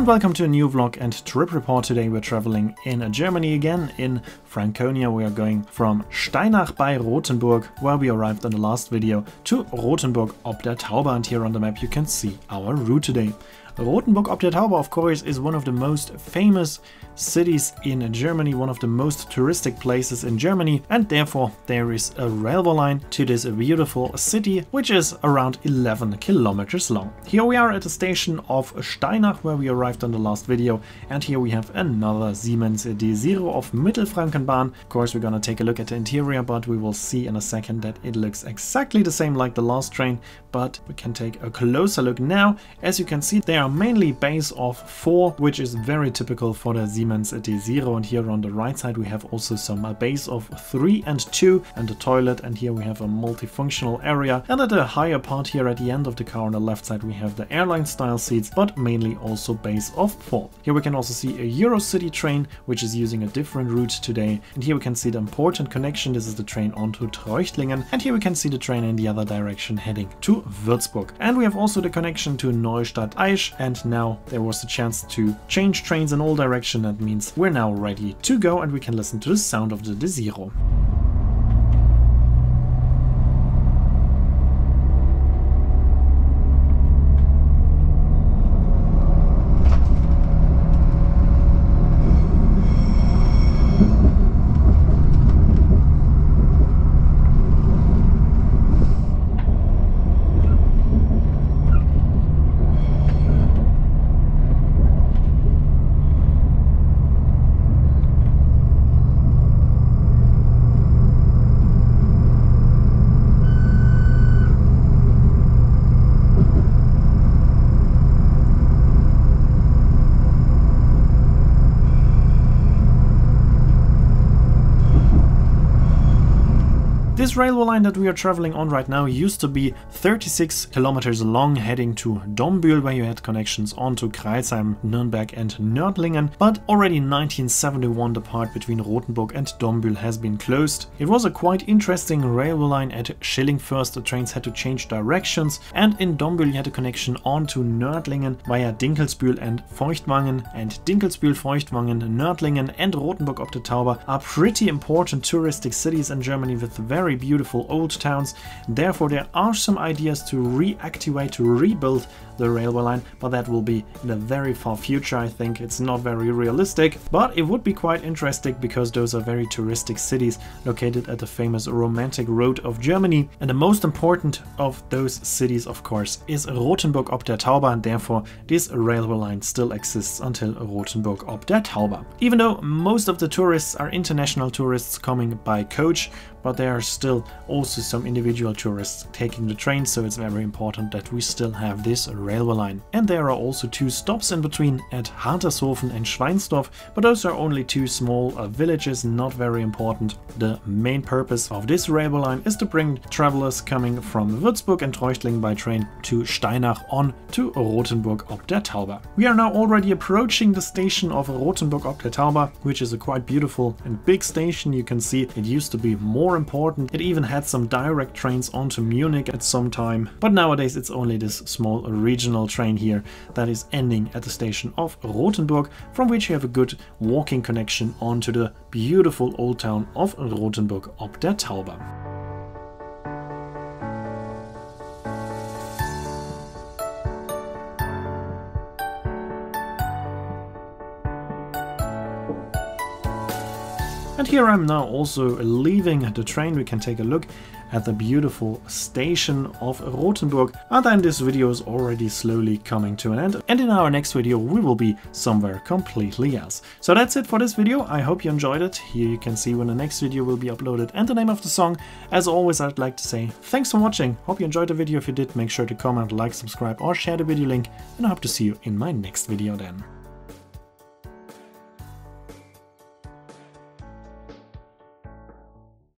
and welcome to a new vlog and trip report. Today we're traveling in Germany again, in Franconia. We are going from Steinach by Rothenburg, where we arrived in the last video, to Rothenburg ob der Tauber, and here on the map you can see our route today. Rothenburg ob der Tauber, of course, is one of the most famous cities in Germany, one of the most touristic places in Germany, and therefore there is a railway line to this beautiful city, which is around 11 kilometers long. Here we are at the station of Steinach, where we arrived on the last video, and here we have another Siemens Desiro of Mittelfrankenbahn. Of course, we're gonna take a look at the interior, but we will see in a second that it looks exactly the same like the last train, but we can take a closer look now. As you can see, they are mainly bays of 4, which is very typical for the Siemens Desiro, and here on the right side we have also some bays of 3 and 2 and a toilet, and here we have a multifunctional area, and at the higher part here at the end of the car on the left side we have the airline style seats, but mainly also bays of 4. Here we can also see a Eurocity train which is using a different route today, and here we can see the important connection. This is the train onto Treuchtlingen, and here we can see the train in the other direction heading to Würzburg. And we have also the connection to Neustadt Aisch, and now there was a chance to change trains in all directions. That means we're now ready to go, and we can listen to the sound of the Desiro. This railway line that we are traveling on right now used to be 36 kilometers long, heading to Dombühl, where you had connections onto Kreisheim, Nürnberg and Nördlingen, but already in 1971 the part between Rothenburg and Dombühl has been closed. It was a quite interesting railway line. At Schilling-First the trains had to change directions, and in Dombühl you had a connection onto Nördlingen via Dinkelsbühl and Feuchtwangen, and Dinkelsbühl, Feuchtwangen, Nördlingen and Rothenburg ob der Tauber are pretty important touristic cities in Germany with very beautiful old towns. Therefore there are some ideas to reactivate, to rebuild the railway line, but that will be in the very far future. I think it's not very realistic, but it would be quite interesting because those are very touristic cities located at the famous romantic road of Germany, and the most important of those cities of course is Rothenburg ob der Tauber, and therefore this railway line still exists until Rothenburg ob der Tauber. Even though most of the tourists are international tourists coming by coach, but there are still also some individual tourists taking the train, so it's very important that we still have this railway line. And there are also 2 stops in between at Hartershofen and Schweinsdorf, but those are only 2 small villages, not very important. The main purpose of this railway line is to bring travelers coming from Würzburg and Treuchtlingen by train to Steinach on to Rothenburg ob der Tauber. We are now already approaching the station of Rothenburg ob der Tauber, which is a quite beautiful and big station. You can see it used to be more important. It even had some direct trains onto Munich at some time, but nowadays it's only this small regional train here that is ending at the station of Rothenburg, from which you have a good walking connection onto the beautiful old town of Rothenburg ob der Tauber. And here I'm now also leaving the train. We can take a look at the beautiful station of Rothenburg, and then this video is already slowly coming to an end, and in our next video we will be somewhere completely else. So that's it for this video. I hope you enjoyed it. Here you can see when the next video will be uploaded and the name of the song. As always, I'd like to say thanks for watching. Hope you enjoyed the video. If you did, make sure to comment, like, subscribe or share the video link, and I hope to see you in my next video then.